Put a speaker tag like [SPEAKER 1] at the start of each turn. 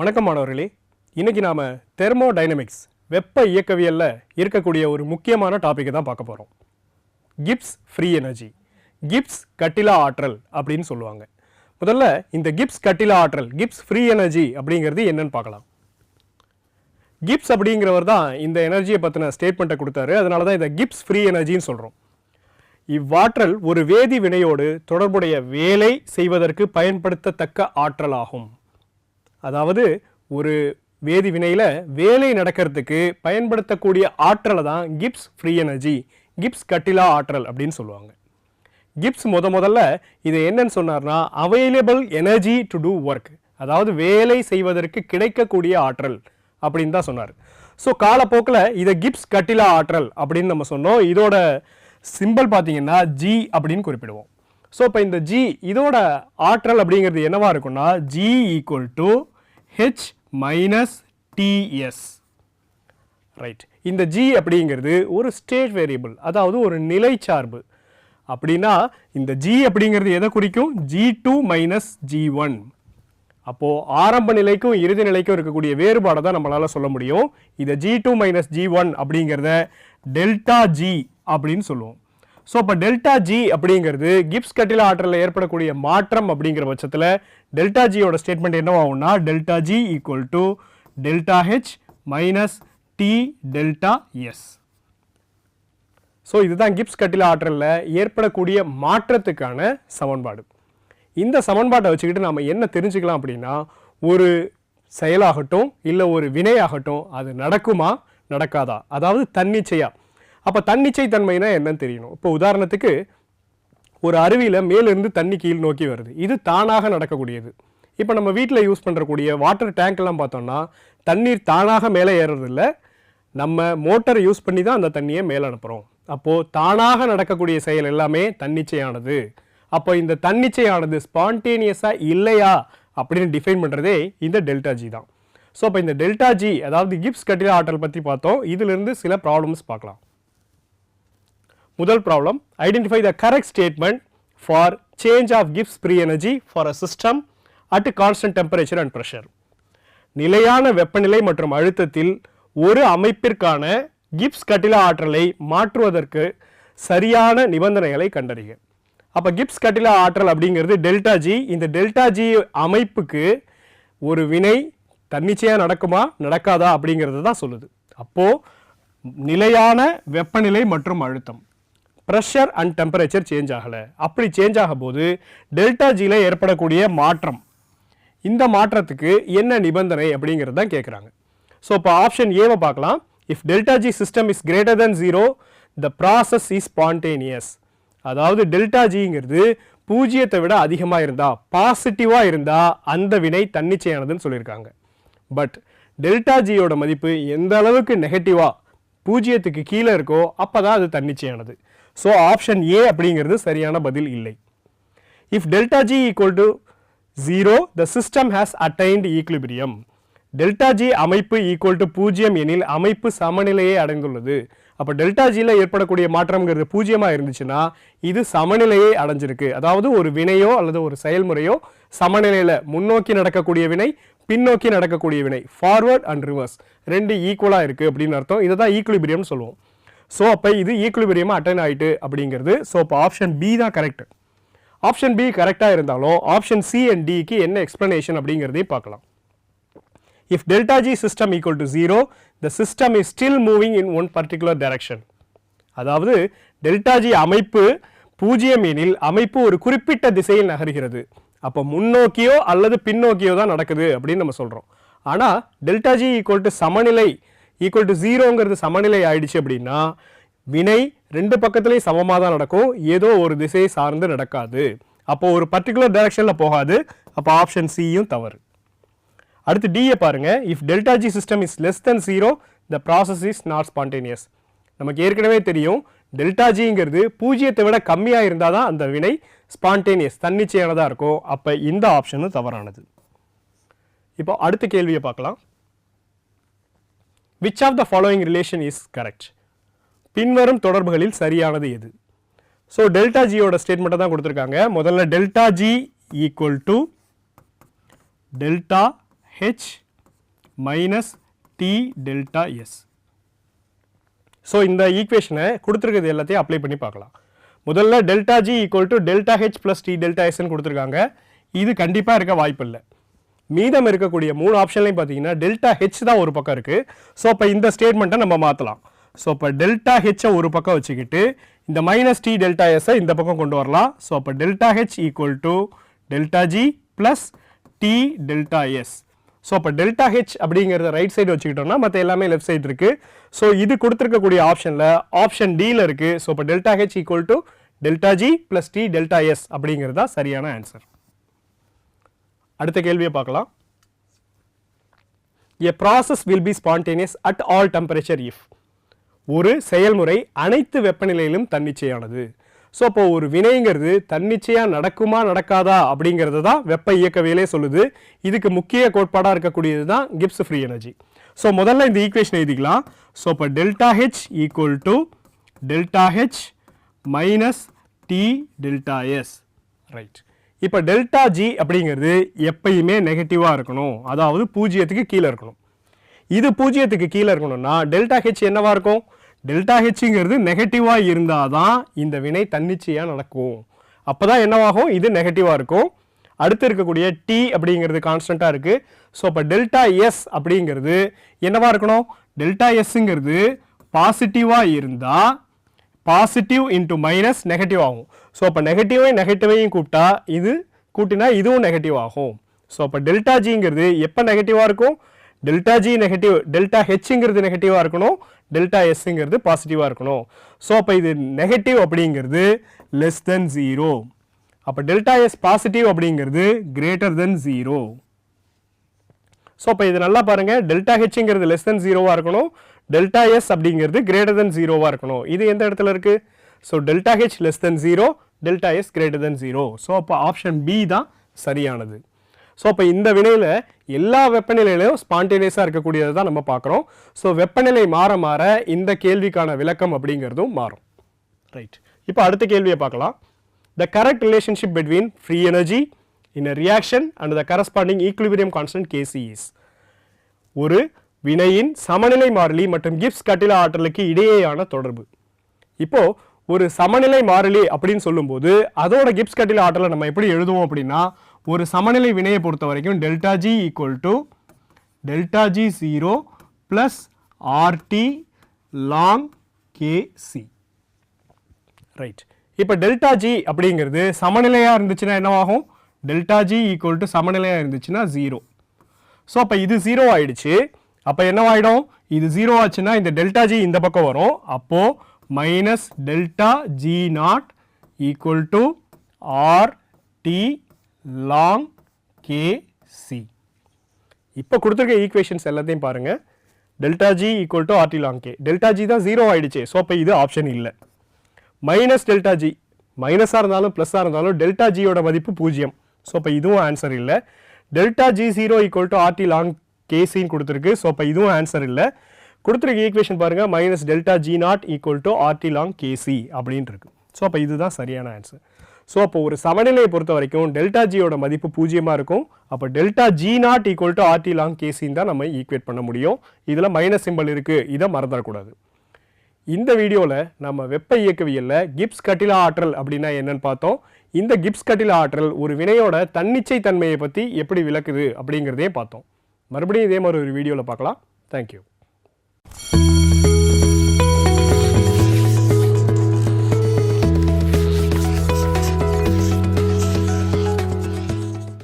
[SPEAKER 1] வணக்கம் மாணவர்களே, இன்னைக்கு நாம தெர்மோடைனமிக்ஸ் வெப்ப இயக்கவியல்ல இருக்கக்கூடிய ஒரு முக்கியமான டாபிக்கை தான் பார்க்க போறோம். கிப்ஸ் ஃப்ரீ எனர்ஜி, கிப்ஸ் கட்டிலா ஆற்றல் அப்படின்னு சொல்லுவாங்க. முதல்ல இந்த கிப்ஸ் கட்டிலா ஆற்றல், கிப்ஸ் ஃப்ரீ எனர்ஜி அப்படிங்கிறது என்னன்னு பார்க்கலாம். கிப்ஸ் அப்படிங்கிறவர் தான் இந்த எனர்ஜியை பற்றின ஸ்டேட்மெண்ட்டை கொடுத்தாரு. அதனால தான் இதை கிப்ஸ் ஃப்ரீ எனர்ஜின்னு சொல்கிறோம். இவ்வாற்றல் ஒரு வேதி வினையோடு தொடர்புடைய வேலை செய்வதற்கு பயன்படுத்தத்தக்க ஆற்றல் ஆகும். அதாவது ஒரு வேதி வினையில் வேலை நடக்கிறதுக்கு பயன்படுத்தக்கூடிய ஆற்றலை தான் கிப்ஸ் ஃப்ரீ எனர்ஜி, கிப்ஸ் கட்டிலா ஆற்றல் அப்படின்னு சொல்லுவாங்க. கிப்ஸ் முதல்ல இதை என்னன்னு சொன்னார்னா available energy to do work, அதாவது வேலை செய்வதற்கு கிடைக்கக்கூடிய ஆற்றல் அப்படின்னு தான் சொன்னார். ஸோ காலப்போக்கில் இதை கிப்ஸ் கட்டிலா ஆற்றல் அப்படின்னு நம்ம சொன்னோம். இதோட சிம்பிள் பார்த்தீங்கன்னா ஜி அப்படின்னு குறிப்பிடுவோம். ஸோ இப்போ இந்த ஜி இதோட ஆற்றல் அப்படிங்கிறது என்னவா இருக்குன்னா G equal to H minus TS. Right, இந்த ஜி அப்படிங்கிறது ஒரு ஸ்டேட் வேரியபிள், அதாவது ஒரு நிலை சார்பு. அப்படின்னா இந்த ஜி அப்படிங்கிறது எதை குறிக்கும்? G2 minus G1. அப்போது ஆரம்ப நிலைக்கும் இறுதி நிலைக்கும் இருக்கக்கூடிய வேறுபாடை தான் நம்மளால் சொல்ல முடியும். இதை G2 மைனஸ் G1 அப்படிங்கிறத டெல்டா ஜி அப்படின்னு சொல்லுவோம். ஸோ இப்போ டெல்டா ஜி அப்படிங்கிறது கிப்ஸ் கட்டிலா ஆற்றலில் ஏற்படக்கூடிய மாற்றம் அப்படிங்கிற பட்சத்தில் டெல்டா ஜியோட ஸ்டேட்மெண்ட் என்னவாகும்னா delta G equal to delta H minus T delta S. So இதுதான் கிப்ஸ் கட்டிலா ஆற்றலில் ஏற்படக்கூடிய மாற்றத்துக்கான சமன்பாடு. இந்த சமன்பாட்டை வச்சுக்கிட்டு நாம் என்ன தெரிஞ்சுக்கலாம் அப்படின்னா, ஒரு செயலாகட்டும் இல்லை ஒரு வினையாகட்டும் அது நடக்குமா நடக்காதா, அதாவது தன்னிச்சையா. அப்போ தன்னிச்சை தன்மைனா என்னன்னு தெரியணும். இப்போ உதாரணத்துக்கு ஒரு அருவியில் மேலிருந்து தண்ணி கீழ் நோக்கி வருது, இது தானாக நடக்கக்கூடியது. இப்போ நம்ம வீட்டில் யூஸ் பண்ணுறக்கூடிய வாட்டர் டேங்க்லாம் பார்த்தோம்னா தண்ணீர் தானாக மேலே ஏறுறதில்ல, நம்ம மோட்டரை யூஸ் பண்ணி தான் அந்த தண்ணியை மேலே அனுப்புகிறோம். அப்போது தானாக நடக்கக்கூடிய செயல் எல்லாமே தன்னிச்சையானது. அப்போ இந்த தன்னிச்சையானது ஸ்பான்டேனியஸாக இல்லையா அப்படின்னு டிஃபைன் பண்ணுறதே இந்த டெல்டா ஜி தான். ஸோ இப்போ இந்த டெல்டா ஜி அதாவது கிப்ஸ் கட்டிலா ஆற்றல் பற்றி பார்த்தோம். இதிலிருந்து சில ப்ராப்ளம்ஸ் பார்க்கலாம். முதல் problem, identify the correct statement for change of Gibbs free energy for a system at constant temperature and pressure. நிலையான வெப்பநிலை மற்றும் அழுத்தத்தில் ஒரு அமைப்பிற்கான கிப்ஸ் கட்டிலா ஆற்றலை மாற்றுவதற்கு சரியான நிபந்தனைகளை கண்டறிக. அப்போ கிப்ஸ் கட்டிலா ஆற்றல் அப்படிங்கிறது டெல்டா ஜி. இந்த டெல்டா ஜி அமைப்புக்கு ஒரு வினை தன்னிச்சையாக நடக்குமா நடக்காதா அப்படிங்கிறது தான் சொல்லுது. அப்போது நிலையான வெப்பநிலை மற்றும் அழுத்தம், ப்ரெஷர் அண்ட் டெம்பரேச்சர் சேஞ்ச் ஆகலை. அப்படி சேஞ்ச் ஆகும் போது டெல்டா ஜியில் ஏற்படக்கூடிய மாற்றம், இந்த மாற்றத்துக்கு என்ன நிபந்தனை அப்படிங்கிறது தான் கேட்குறாங்க. ஸோ இப்போ ஆப்ஷன் ஏவை பார்க்கலாம். If delta G system is greater than 0 the process is spontaneous. அதாவது டெல்டா ஜிங்கிறது பூஜ்ஜியத்தை விட அதிகமாக இருந்தால், பாசிட்டிவாக இருந்தால் அந்த வினை தன்னிச்சையானதுன்னு சொல்லியிருக்காங்க. பட் டெல்டா ஜியோட மதிப்பு எந்த அளவுக்கு நெகட்டிவாக பூஜ்ஜியத்துக்கு கீழே இருக்கோ அப்போ தான் அது தன்னிச்சையானது. ஸோ ஆப்ஷன் ஏ அப்படிங்கிறது சரியான பதில் இல்லை. If delta G equal to 0 the system has attained equilibrium. Delta G அமைப்பு ஈக்குவல் டு 0 எனில் அமைப்பு சமநிலையை அடைந்துள்ளது. அப்போ டெல்டா ஜியில் ஏற்படக்கூடிய மாற்றம்ங்கிறது பூஜ்ஜியமாக இருந்துச்சுன்னா இது சமநிலையை அடைஞ்சிருக்கு. அதாவது ஒரு வினையோ அல்லது ஒரு செயல்முறையோ சமநிலையில் முன்னோக்கி நடக்கக்கூடிய வினை, பின்னோக்கி நடக்கக்கூடிய வினை, ஃபார்வர்ட் அண்ட் ரிவர்ஸ் ரெண்டு ஈக்குவலாக இருக்குது அப்படின்னு அர்த்தம். இதை தான் ஈக்குலிபிரியம்னு சொல்லுவோம். ஸோ அப்போ இது ஈக்குலிபிரியமாக அட்டைன் ஆகிட்டு அப்படிங்கிறது. ஸோ இப்போ ஆப்ஷன் பி தான் கரெக்ட். ஆப்ஷன் பி கரெக்டாக இருந்தாலும் ஆப்ஷன் சி அண்ட் டிக்கு என்ன எக்ஸ்பிளனேஷன் அப்படிங்கிறதே பார்க்கலாம். If delta G system equal to 0, the system is still moving in one particular direction. அதாவது டெல்டா ஜி அமைப்பு பூஜ்ஜியம் எனில் அமைப்பு ஒரு குறிப்பிட்ட திசையில் நகர்கிறது. அப்போ முன்னோக்கியோ அல்லது பின்னோக்கியோ தான் நடக்குது அப்படின்னு நம்ம சொல்கிறோம். ஆனால் டெல்டா ஜி ஈக்குவல் டு சமநிலை ஈக்குவல் டு 0ங்கிறது சமநிலை ஆயிடுச்சு அப்படின்னா வினை ரெண்டு பக்கத்துலேயும் சமமாக தான் நடக்கும், ஏதோ ஒரு திசையை சார்ந்து நடக்காது. அப்போ ஒரு பர்டிகுலர் டைரக்ஷனில் போகாது. அப்போ ஆப்ஷன் சியும் தவறு. அடுத்து டியை பாருங்க. If delta G system is less than 0 the process is not spontaneous. நமக்கு ஏற்கனவே தெரியும் டெல்டா ஜிங்கிறது பூஜ்ஜியத்தை விட கம்மியாக இருந்தால் தான் அந்த வினை ஸ்பான்டேனியஸ் தன்னிச்சையானதாக இருக்கும். அப்போ இந்த ஆப்ஷனும் தவறானது. இப்போ அடுத்த கேள்வியை பார்க்கலாம். Which of the following relation is correct? பின்வரும் தொடர்புகளில் சரியானது எது? ஸோ டெல்டா ஜியோட ஸ்டேட்மெண்ட்டை தான் கொடுத்துருக்காங்க. முதல்ல delta G equal to delta H minus T delta S. So இந்த ஈக்குவேஷனை கொடுத்துருக்கிறது எல்லாத்தையும் அப்ளை பண்ணி பார்க்கலாம். முதல்ல delta G equal to delta H plus T delta எஸ்ன்னு கொடுத்துருக்காங்க. இது கண்டிப்பாக இருக்க வாய்ப்பு இல்லை. மீதம் இருக்கக்கூடிய 3 ஆப்ஷன்லையும் பார்த்தீங்கன்னா டெல்டா ஹெச் தான் ஒரு பக்கம் இருக்குது. ஸோ இப்போ இந்த ஸ்டேட்மெண்ட்டை நம்ம மாற்றலாம். ஸோ இப்போ டெல்டா ஹெச்சை ஒரு பக்கம் வச்சுக்கிட்டு இந்த மைனஸ் டி டெல்டா எஸ்ஸை இந்த பக்கம் கொண்டு வரலாம். ஸோ அப்போ delta H equal to delta G plus T delta S. So அப்போ டெல்டா ஹெச் அப்படிங்கிறத ரைட் சைடு வச்சுக்கிட்டோம்னா மற்ற எல்லாமே லெஃப்ட் சைடு இருக்குது. ஸோ இது கொடுத்துருக்கக்கூடிய ஆப்ஷனில் ஆப்ஷன் டியில் இருக்குது. ஸோ இப்போ delta H equal to delta G plus T delta S அப்படிங்கிறது தான் சரியான ஆன்சர். அடுத்த கேள்வியை பார்க்கலாம். A process will be spontaneous at all temperature if ஒரு செயல்முறை அனைத்து வெப்பநிலையிலும் தன்னிச்சையானது. ஸோ அப்போ ஒரு வினைங்கிறது தன்னிச்சையாக நடக்குமா நடக்காதா அப்படிங்கிறது தான் வெப்ப இயக்கவியலே சொல்லுது. இதுக்கு முக்கிய கோட்பாடாக இருக்கக்கூடியது தான் கிப்ஸ் ஃப்ரீ எனர்ஜி. ஸோ முதல்ல இந்த ஈக்குவேஷன் எழுதிக்கலாம். ஸோ இப்போ delta H equal to delta H minus T delta S. Right. இப்போ டெல்டா ஜி அப்படிங்கிறது எப்பயுமே நெகட்டிவாக இருக்கணும், அதாவது பூஜ்ஜியத்துக்கு கீழே இருக்கணும். இது பூஜ்ஜியத்துக்கு கீழே இருக்கணும்னா டெல்டா ஹெச் என்னவா இருக்கும்? டெல்டா ஹெச்ங்கிறது நெகட்டிவாக இருந்தால் தான் இந்த வினை தன்னிச்சையாக நடக்கும். அப்போ தான் என்னவாகும்? இது நெகட்டிவாக இருக்கும். அடுத்து இருக்கக்கூடிய டி அப்படிங்கிறது கான்ஸ்டண்ட்டாக இருக்குது. ஸோ அப்போ டெல்டா எஸ் அப்படிங்கிறது என்னவா இருக்கணும்? டெல்டா எஸ்ங்கிறது பாசிட்டிவாக இருந்தால் பாசிட்டிவ் இன்ட்டு மைனஸ் நெகட்டிவ் ஆகும். ஸோ அப்போ நெகட்டிவையும் கூப்பிட்டா இது கூட்டினா இதுவும் நெகட்டிவ் ஆகும். ஸோ அப்போ டெல்டா ஜிங்கிறது எப்போ நெகட்டிவாக இருக்கும்? டெல்டா ஜி நெகட்டிவ், டெல்டா ஹெச்ங்கிறது நெகட்டிவாக இருக்கணும், டெல்டா எஸ்ங்கிறது பாசிட்டிவாக இருக்கணும். ஸோ அப்போ இது நெகட்டிவ் அப்படிங்கிறது லெஸ் தென் 0. அப்போ டெல்டா எஸ் பாசிட்டிவ் அப்படிங்கிறது கிரேட்டர் தென் 0. ஸோ அப்போ இது நல்லா பாருங்கள், டெல்டா ஹெச்ங்கிறது லெஸ் தென் 0வாக இருக்கணும், டெல்டா எஸ் அப்படிங்கிறது கிரேட்டர் தென் 0வாக இருக்கணும். இது எந்த இடத்துல இருக்குது? So delta H less than 0, delta S greater than 0. So அப்போ ஆப்ஷன் பி தான் சரியானது. ஸோ இப்போ இந்த வினையில் எல்லா வெப்பநிலையிலையும் ஸ்பான்டேனியஸாக இருக்கக்கூடியது தான் நம்ம பார்க்குறோம். ஸோ வெப்பநிலை மாற மாற இந்த கேள்விக்கான விளக்கம் அப்படிங்கிறதும் மாறும். ரைட். இப்போ அடுத்த கேள்வியை பார்க்கலாம். The correct relationship between free energy in a reaction and the corresponding equilibrium constant Kc is. ஒரு வினையின் சமநிலை மாறிலி மற்றும் கிப்ஸ் கட்டில ஆற்றலுக்கு இடையேயான தொடர்பு. இப்போ ஒரு சமநிலை மாறிலி அப்படின்னு சொல்லும்போது அதோட கிப்ஸ் கட்டில ஆற்றலை நம்ம எப்படி எழுதுவோம் அப்படின்னா, ஒரு சமநிலை வினையை பொறுத்த வரைக்கும் delta G equal to delta G 0 plus RT log KC. Right. இப்போ டெல்டா ஜி அப்படிங்கிறது சமநிலையாக இருந்துச்சுன்னா என்னவாகும்? டெல்டா ஜி ஈக்குவல் டு சமநிலையாக இருந்துச்சுன்னா 0. ஸோ அப்போ இது 0 ஆயிடுச்சு. அப்போ என்னவாயிடும்? இது 0 ஆச்சுன்னா இந்த டெல்டா ஜி இந்த பக்கம் வரும். அப்போது minus delta G not equal to R T log K C. இப்போ கொடுத்துருக்க ஈக்குவேஷன்ஸ் எல்லாத்தையும் பாருங்கள். Delta G equal to R T log K. Delta G தான் 0 ஆயிடுச்சு. ஸோ அப்போ இது ஆப்ஷன் இல்லை. மைனஸ் டெல்டா ஜி, மைனஸாக இருந்தாலும் ப்ளஸ்ஸாக இருந்தாலும் டெல்டா ஜியோட மதிப்பு 0. ஸோ அப்போ இதுவும் ஆன்சர் இல்லை. Delta G 0 equal to R T log கேசின்னு கொடுத்துருக்கு. ஸோ அப்போ இதுவும் ஆன்சர் இல்லை. கொடுத்துருக்க ஈக்குவேஷன் பாருங்கள், minus delta G not equal to R T log K C அப்படின்னு இருக்கு. ஸோ அப்போ இதுதான் சரியான ஆன்சர். ஸோ அப்போ ஒரு சமநிலையை பொறுத்த வரைக்கும் டெல்டா ஜியோட மதிப்பு 0 இருக்கும். அப்போ delta G not equal to R T log கேசின்னு தான் நம்ம ஈக்குவேட் பண்ண முடியும். இதில் மைனஸ் சிம்பிள் இருக்குது, இதை மறந்துடக்கூடாது. இந்த வீடியோவில் நம்ம வெப்ப இயக்கவியலில் கிப்ஸ் கட்டில ஆற்றல் அப்படின்னா என்னன்னு பார்த்தோம். இந்த கிப்ஸ் கட்டில ஆற்றல் ஒரு வினையோட தன்னிச்சை தன்மையை பற்றி எப்படி விளக்குது அப்படிங்கிறதையும் பார்த்தோம். மறுபடியும் இதே மாதிரி ஒரு வீடியோவில் பார்க்கலாம். தேங்க்யூ.